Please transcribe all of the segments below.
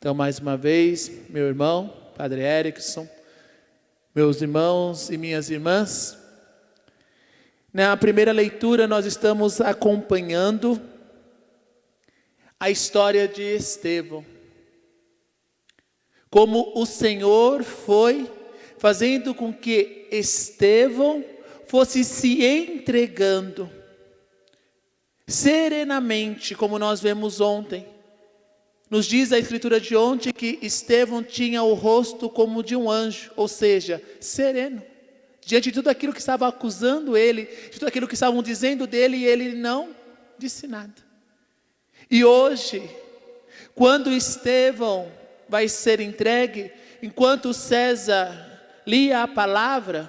Então, mais uma vez, meu irmão, Padre Erickson, meus irmãos e minhas irmãs, na primeira leitura nós estamos acompanhando a história de Estevão. Como o Senhor foi fazendo com que Estevão fosse se entregando serenamente, como nós vemos ontem. Nos diz a escritura de ontem que Estevão tinha o rosto como de um anjo, ou seja, sereno. Diante de tudo aquilo que estava acusando ele, de tudo aquilo que estavam dizendo dele, ele não disse nada. E hoje, quando Estevão vai ser entregue, enquanto César lia a palavra,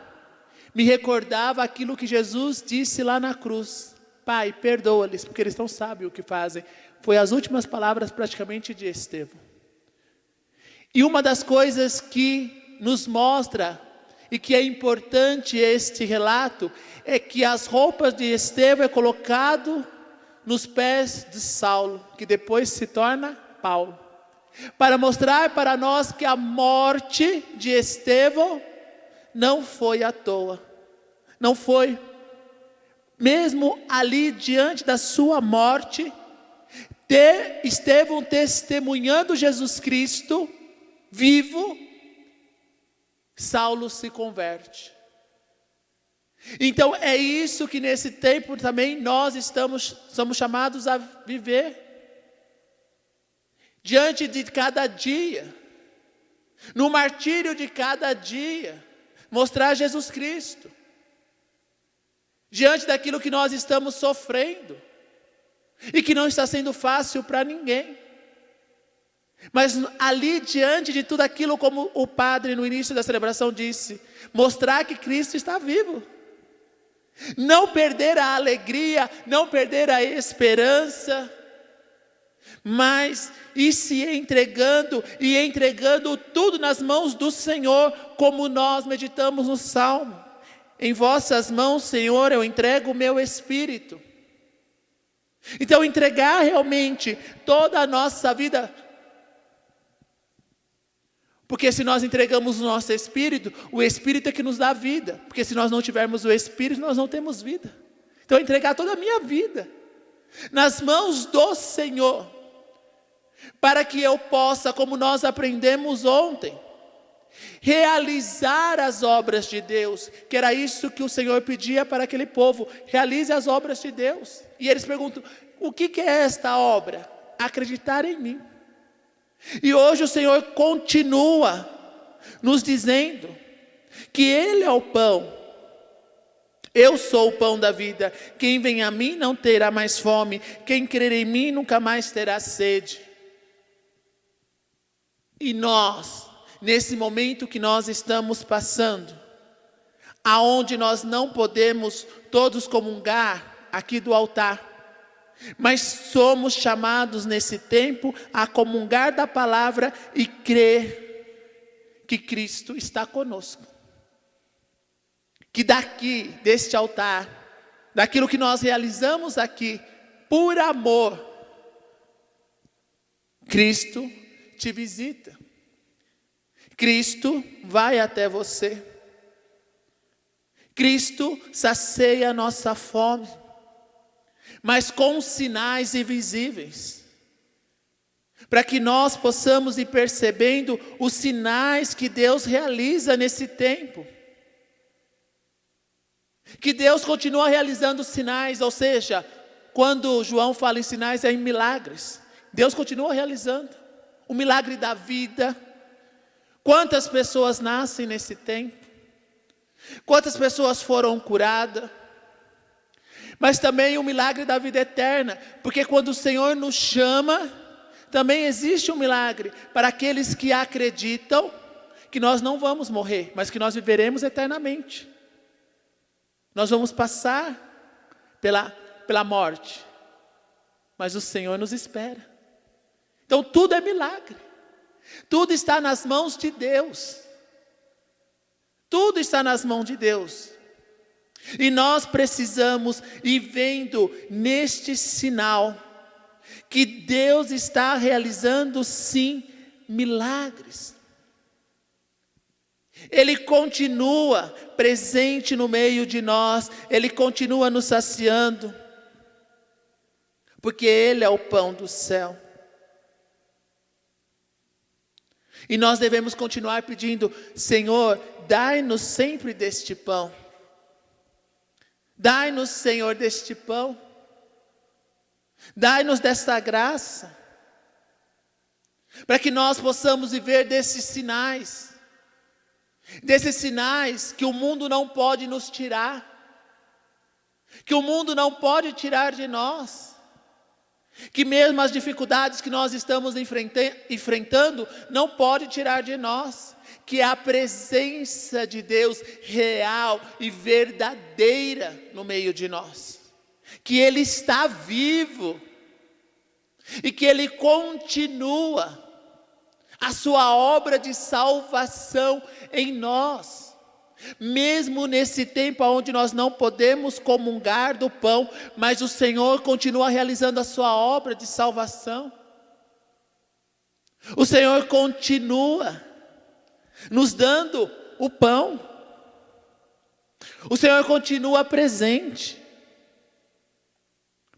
me recordava aquilo que Jesus disse lá na cruz: Pai, perdoa-lhes, porque eles não sabem o que fazem. Foi as últimas palavras praticamente de Estevão. E uma das coisas que nos mostra, e que é importante este relato, é que as roupas de Estevão é colocado nos pés de Saulo, que depois se torna Paulo, para mostrar para nós que a morte de Estevão não foi à toa. Não foi. Mesmo ali diante da sua morte, Estevão testemunhando Jesus Cristo vivo, Saulo se converte. Então é isso que nesse tempo também nós somos chamados a viver. Diante de cada dia, no martírio de cada dia, mostrar Jesus Cristo. Diante daquilo que nós estamos sofrendo, e que não está sendo fácil para ninguém. Mas ali diante de tudo aquilo, como o padre no início da celebração disse, mostrar que Cristo está vivo. Não perder a alegria, não perder a esperança, mas ir se entregando e entregando tudo nas mãos do Senhor, como nós meditamos no Salmo. Em vossas mãos, Senhor, eu entrego o meu espírito. Então entregar realmente toda a nossa vida, porque se nós entregamos o nosso espírito, o espírito é que nos dá vida, porque se nós não tivermos o espírito, nós não temos vida. Então entregar toda a minha vida nas mãos do Senhor, para que eu possa, como nós aprendemos ontem, realizar as obras de Deus, que era isso que o Senhor pedia para aquele povo: realize as obras de Deus. E eles perguntam: o que é esta obra? Acreditar em mim. E hoje o Senhor continua nos dizendo que Ele é o pão. Eu sou o pão da vida. Quem vem a mim não terá mais fome. Quem crer em mim nunca mais terá sede. E nós, nesse momento que nós estamos passando, aonde nós não podemos todos comungar aqui do altar, mas somos chamados nesse tempo a comungar da palavra e crer que Cristo está conosco. Que daqui, deste altar, daquilo que nós realizamos aqui, por amor, Cristo te visita. Cristo vai até você. Cristo sacia a nossa fome, mas com sinais invisíveis, para que nós possamos ir percebendo os sinais que Deus realiza nesse tempo. Que Deus continua realizando sinais, ou seja, quando João fala em sinais, é em milagres. Deus continua realizando o milagre da vida. Quantas pessoas nascem nesse tempo? Quantas pessoas foram curadas? Mas também o milagre da vida eterna, porque quando o Senhor nos chama, também existe um milagre para aqueles que acreditam que nós não vamos morrer, mas que nós viveremos eternamente. Nós vamos passar pela morte, mas o Senhor nos espera. Então tudo é milagre, tudo está nas mãos de Deus. Tudo está nas mãos de Deus. E nós precisamos ir vendo neste sinal que Deus está realizando sim milagres. Ele continua presente no meio de nós, Ele continua nos saciando, porque Ele é o pão do céu. E nós devemos continuar pedindo: Senhor, dai-nos sempre deste pão. Dai-nos, Senhor, deste pão. Dai-nos desta graça, para que nós possamos viver desses sinais que o mundo não pode nos tirar, que o mundo não pode tirar de nós, que mesmo as dificuldades que nós estamos enfrentando não pode tirar de nós, que é a presença de Deus real e verdadeira no meio de nós, que Ele está vivo e que Ele continua a sua obra de salvação em nós, mesmo nesse tempo onde nós não podemos comungar do pão, mas o Senhor continua realizando a sua obra de salvação. O Senhor continua nos dando o pão. O Senhor continua presente,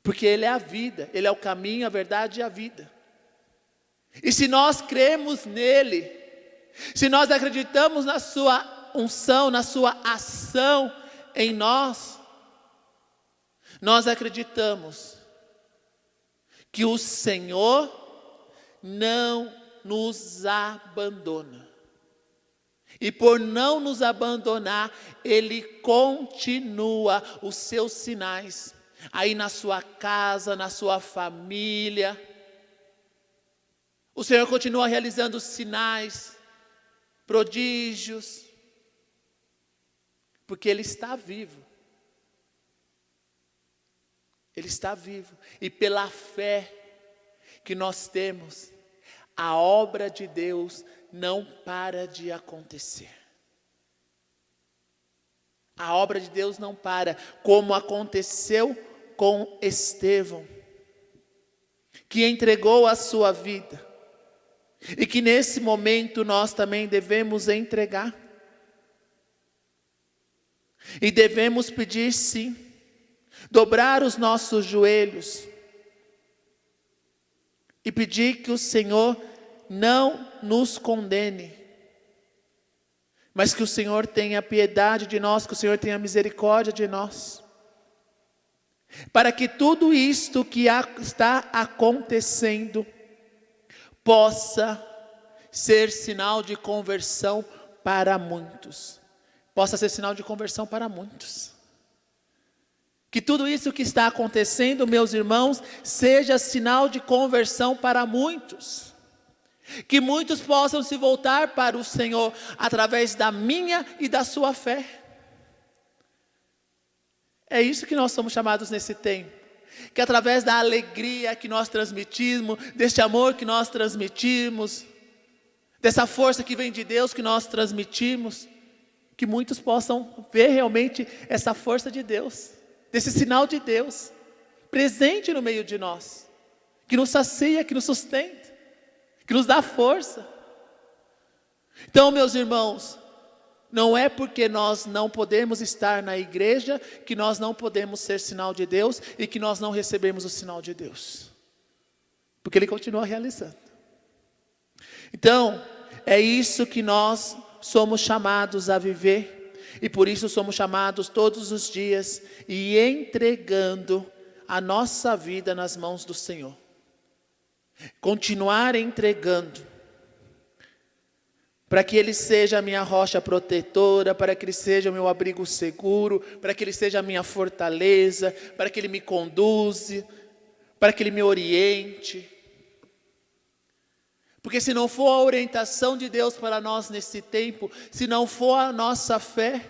porque Ele é a vida, Ele é o caminho, a verdade e a vida. E se nós cremos nele, se nós acreditamos na sua unção, na sua ação em nós, nós acreditamos que o Senhor não nos abandona. E por não nos abandonar, Ele continua os seus sinais aí na sua casa, na sua família. O Senhor continua realizando sinais, prodígios, porque Ele está vivo. Ele está vivo. E pela fé que nós temos, a obra de Deus não para de acontecer. A obra de Deus não para, como aconteceu com Estevão, que entregou a sua vida. E que nesse momento nós também devemos entregar. E devemos pedir sim, dobrar os nossos joelhos e pedir que o Senhor não nos condene, mas que o Senhor tenha piedade de nós, que o Senhor tenha misericórdia de nós, para que tudo isto que está acontecendo possa ser sinal de conversão para muitos. Possa ser sinal de conversão para muitos. Que tudo isso que está acontecendo, meus irmãos, seja sinal de conversão para muitos. Que muitos possam se voltar para o Senhor através da minha e da sua fé. É isso que nós somos chamados nesse tempo. Que através da alegria que nós transmitimos, deste amor que nós transmitimos, dessa força que vem de Deus que nós transmitimos, que muitos possam ver realmente essa força de Deus, desse sinal de Deus, presente no meio de nós, que nos sacia, que nos sustenta, que nos dá força. Então, meus irmãos, não é porque nós não podemos estar na igreja que nós não podemos ser sinal de Deus e que nós não recebemos o sinal de Deus, porque Ele continua realizando. Então, é isso que nós somos chamados a viver, e por isso somos chamados todos os dias e entregando a nossa vida nas mãos do Senhor. Continuar entregando, para que Ele seja a minha rocha protetora, para que Ele seja o meu abrigo seguro, para que Ele seja a minha fortaleza, para que Ele me conduza, para que Ele me oriente. Porque se não for a orientação de Deus para nós nesse tempo, se não for a nossa fé,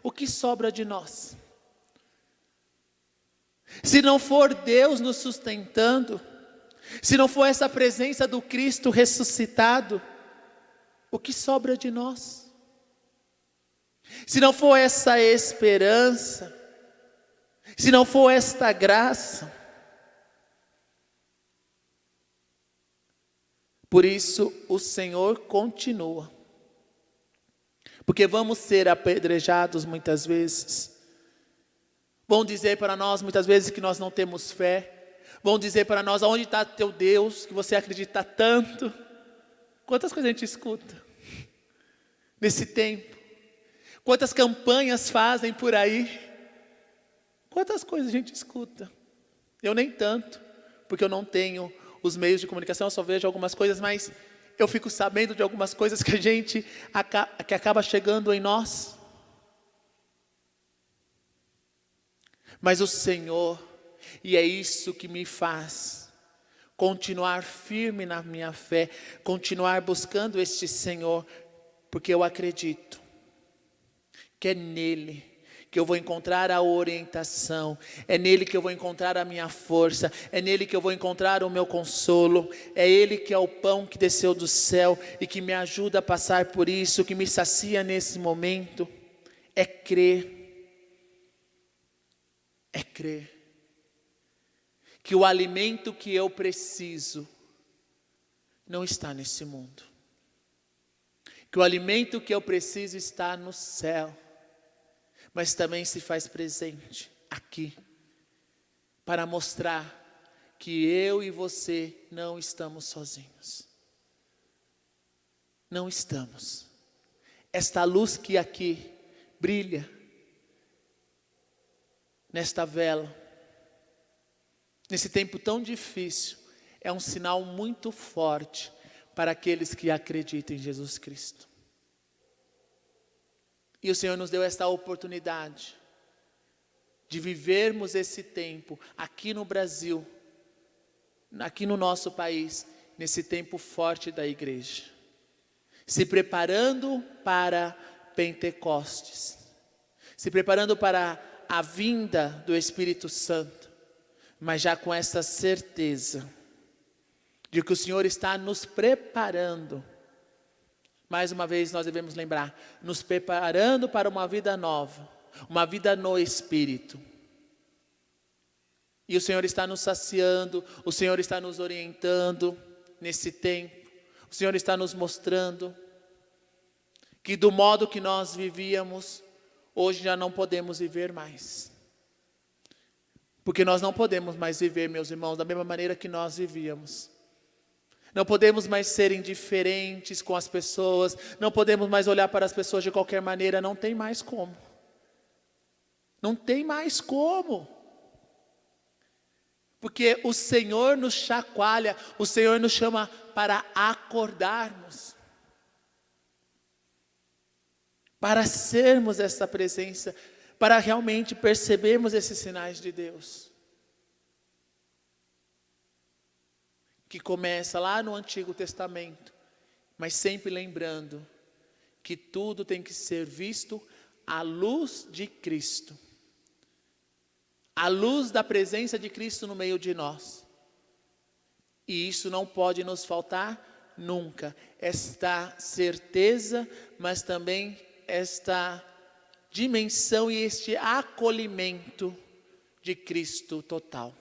o que sobra de nós? Se não for Deus nos sustentando, se não for essa presença do Cristo ressuscitado, o que sobra de nós? Se não for essa esperança, se não for esta graça, Por isso o Senhor continua. Porque vamos ser apedrejados muitas vezes. Vão dizer para nós muitas vezes que nós não temos fé. Vão dizer para nós: aonde está teu Deus, que você acredita tanto. Quantas coisas a gente escuta nesse tempo? Quantas campanhas fazem por aí? Quantas coisas a gente escuta? Eu nem tanto, porque eu não tenho os meios de comunicação, eu só vejo algumas coisas, mas eu fico sabendo de algumas coisas que a gente que acaba chegando em nós. Mas o Senhor, e é isso que me faz continuar firme na minha fé, continuar buscando este Senhor, porque eu acredito que é nele que eu vou encontrar a orientação, é nele que eu vou encontrar a minha força, é nele que eu vou encontrar o meu consolo, é ele que é o pão que desceu do céu e que me ajuda a passar por isso, que me sacia nesse momento. É crer que o alimento que eu preciso não está nesse mundo, que o alimento que eu preciso está no céu, mas também se faz presente aqui, para mostrar que eu e você não estamos sozinhos. Não estamos. Esta luz que aqui brilha, nesta vela, nesse tempo tão difícil, é um sinal muito forte para aqueles que acreditam em Jesus Cristo. E o Senhor nos deu esta oportunidade de vivermos esse tempo aqui no Brasil, aqui no nosso país, nesse tempo forte da igreja, se preparando para Pentecostes, se preparando para a vinda do Espírito Santo, mas já com essa certeza de que o Senhor está nos preparando. Mais uma vez nós devemos lembrar, nos preparando para uma vida nova, uma vida no Espírito. E o Senhor está nos saciando, o Senhor está nos orientando nesse tempo, o Senhor está nos mostrando que do modo que nós vivíamos, hoje já não podemos viver mais. Porque nós não podemos mais viver, meus irmãos, da mesma maneira que nós vivíamos. Não podemos mais ser indiferentes com as pessoas, não podemos mais olhar para as pessoas de qualquer maneira, não tem mais como. Não tem mais como. Porque o Senhor nos chacoalha, o Senhor nos chama para acordarmos. Para sermos essa presença, para realmente percebermos esses sinais de Deus. Que começa lá no Antigo Testamento, mas sempre lembrando que tudo tem que ser visto à luz de Cristo. À luz da presença de Cristo no meio de nós. E isso não pode nos faltar nunca. Esta certeza, mas também esta dimensão e este acolhimento de Cristo total.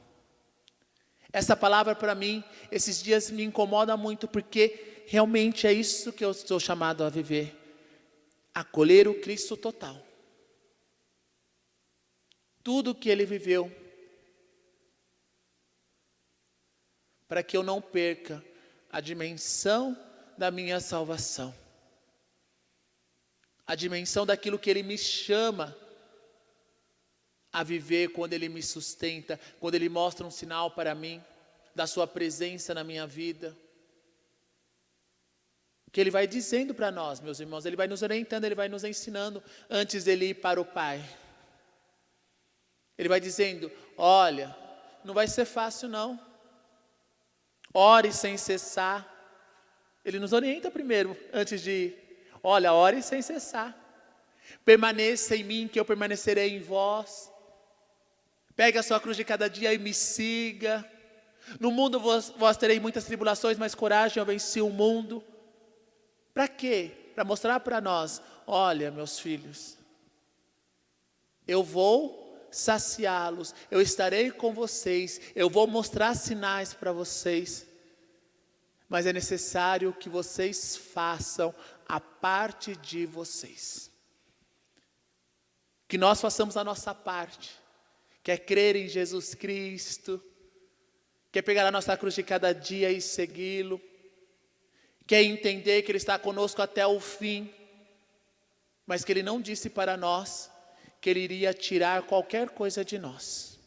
Essa palavra para mim, esses dias me incomoda muito, porque realmente é isso que eu sou chamado a viver. Acolher o Cristo total. Tudo que Ele viveu, para que eu não perca a dimensão da minha salvação. A dimensão daquilo que Ele me chama a viver, quando Ele me sustenta, quando Ele mostra um sinal para mim, da sua presença na minha vida. Que Ele vai dizendo para nós, meus irmãos, Ele vai nos orientando, Ele vai nos ensinando, antes dEle ir para o Pai. Ele vai dizendo, olha, não vai ser fácil não. Ore sem cessar. Ele nos orienta primeiro, antes de ir. Olha, ore sem cessar. Permaneça em mim, que eu permanecerei em vós. Pegue a sua cruz de cada dia e me siga. No mundo vós terei muitas tribulações, mas coragem, eu venci o mundo. Para quê? Para mostrar para nós, olha, meus filhos, eu vou saciá-los, eu estarei com vocês, eu vou mostrar sinais para vocês. mas é necessário que vocês façam a parte de vocês. Que nós façamos a nossa parte, que é crer em Jesus Cristo, que é pegar a nossa cruz de cada dia e segui-lo, que é entender que Ele está conosco até o fim, mas que Ele não disse para nós que Ele iria tirar qualquer coisa de nós.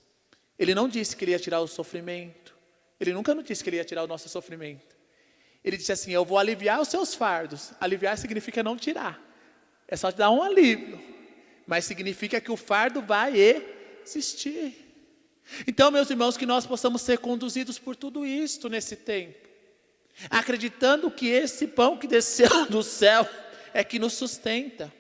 Ele não disse que Ele ia tirar o sofrimento, Ele nunca nos disse que Ele ia tirar o nosso sofrimento. Ele disse assim: eu vou aliviar os seus fardos. Aliviar significa não tirar, é só te dar um alívio, mas significa que o fardo vai existir. Então, meus irmãos, que nós possamos ser conduzidos por tudo isto nesse tempo, acreditando que esse pão que desceu do céu é que nos sustenta.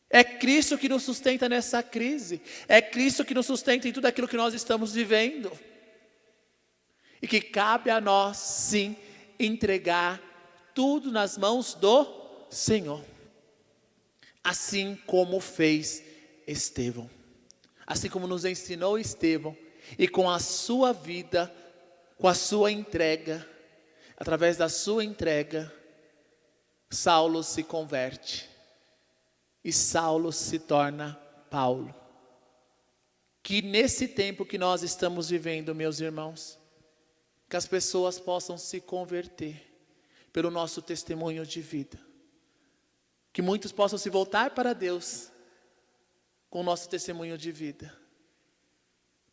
É Cristo que nos sustenta nessa crise. É Cristo que nos sustenta em tudo aquilo que nós estamos vivendo. E que cabe a nós, sim, entregar tudo nas mãos do Senhor. Assim como fez Estevão. Assim como nos ensinou Estevão. E com a sua vida, com a sua entrega, através da sua entrega, Saulo se converte. E Saulo se torna Paulo. Que nesse tempo que nós estamos vivendo, meus irmãos, que as pessoas possam se converter pelo nosso testemunho de vida. Que muitos possam se voltar para Deus com o nosso testemunho de vida.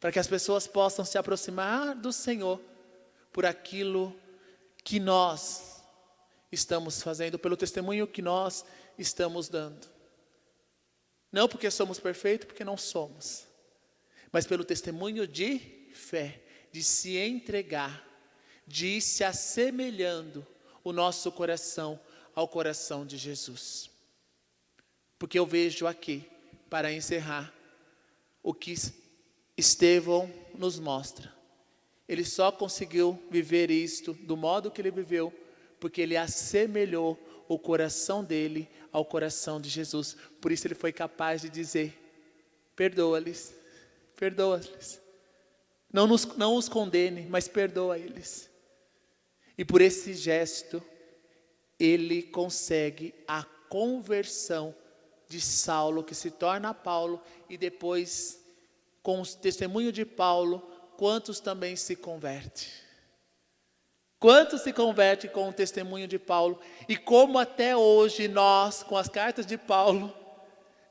Para que as pessoas possam se aproximar do Senhor por aquilo que nós estamos fazendo, pelo testemunho que nós estamos dando. Não porque somos perfeitos, porque não somos, mas pelo testemunho de fé, de se entregar, de ir se assemelhando o nosso coração ao coração de Jesus. Porque eu vejo aqui, para encerrar, o que Estevão nos mostra. Ele só conseguiu viver isto do modo que ele viveu, porque ele assemelhou o coração dele ao coração de Jesus. Por isso ele foi capaz de dizer: perdoa-lhes, perdoa-lhes. Não os condene, mas perdoa eles. E por esse gesto, ele consegue a conversão de Saulo, que se torna Paulo, e depois, com o testemunho de Paulo, quantos também se convertem? Quantos se convertem com o testemunho de Paulo? E como até hoje nós, com as cartas de Paulo,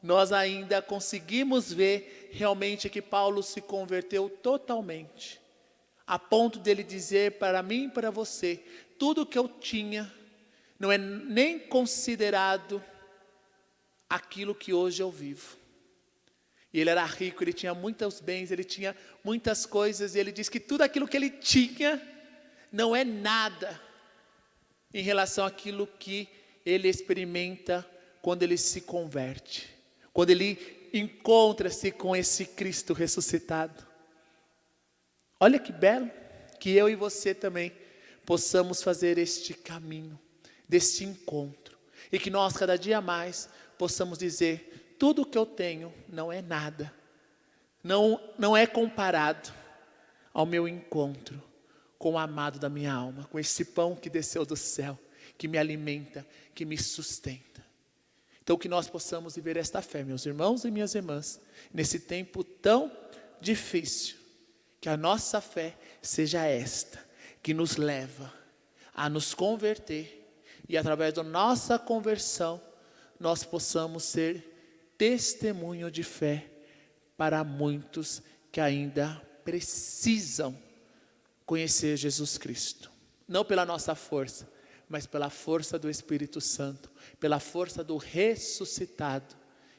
nós ainda conseguimos ver realmente que Paulo se converteu totalmente. A ponto dele dizer para mim e para você: tudo que eu tinha não é nem considerado aquilo que hoje eu vivo. E ele era rico, ele tinha muitos bens, ele tinha muitas coisas, e ele diz que tudo aquilo que ele tinha não é nada em relação àquilo que ele experimenta quando ele se converte, quando ele encontra-se com esse Cristo ressuscitado. Olha que belo, que eu e você também possamos fazer este caminho, deste encontro, e que nós cada dia mais possamos dizer: tudo que eu tenho não é nada, não é comparado ao meu encontro com o amado da minha alma, com esse pão que desceu do céu, que me alimenta, que me sustenta. Então que nós possamos viver esta fé, meus irmãos e minhas irmãs, nesse tempo tão difícil, que a nossa fé seja esta, que nos leva a nos converter, e através da nossa conversão, nós possamos ser testemunho de fé para muitos que ainda precisam conhecer Jesus Cristo. Não pela nossa força, mas pela força do Espírito Santo, pela força do ressuscitado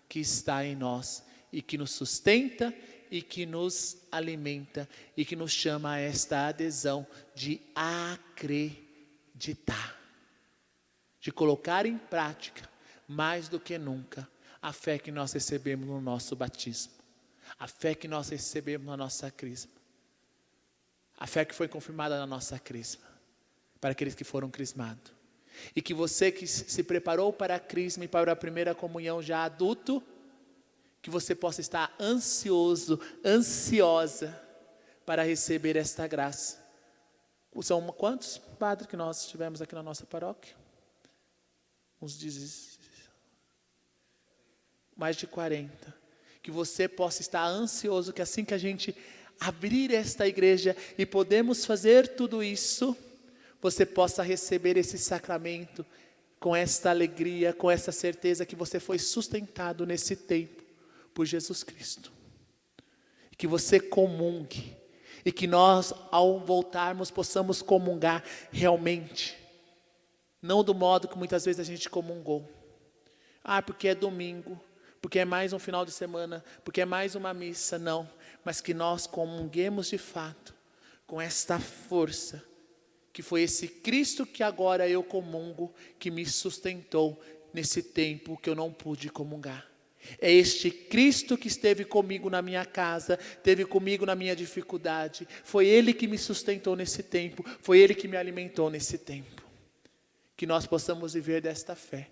que está em nós e que nos sustenta e que nos alimenta e que nos chama a esta adesão de acreditar, de colocar em prática mais do que nunca a fé que nós recebemos no nosso batismo, a fé que nós recebemos na nossa crisma, a fé que foi confirmada na nossa crisma, para aqueles que foram crismados. E que você que se preparou para a crisma e para a primeira comunhão já adulto, que você possa estar ansioso, ansiosa para receber esta graça. São quantos, padre, que nós tivemos aqui na nossa paróquia? Mais de 40. Que você possa estar ansioso, que assim que a gente abrir esta igreja e podemos fazer tudo isso, você possa receber esse sacramento com esta alegria, com essa certeza que você foi sustentado nesse tempo por Jesus Cristo. Que você comungue e que nós, ao voltarmos, possamos comungar realmente. Não do modo que muitas vezes a gente comungou. Porque é domingo, porque é mais um final de semana, porque é mais uma missa. Não, mas que nós comunguemos de fato com esta força, que foi esse Cristo que agora eu comungo, que me sustentou nesse tempo que eu não pude comungar. É este Cristo que esteve comigo na minha casa, esteve comigo na minha dificuldade. Foi Ele que me sustentou nesse tempo, foi Ele que me alimentou nesse tempo. Que nós possamos viver desta fé,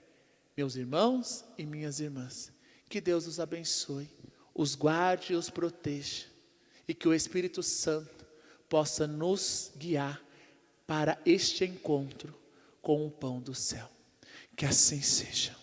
meus irmãos e minhas irmãs. Que Deus os abençoe, os guarde e os proteja. E que o Espírito Santo possa nos guiar para este encontro com o pão do céu. Que assim seja.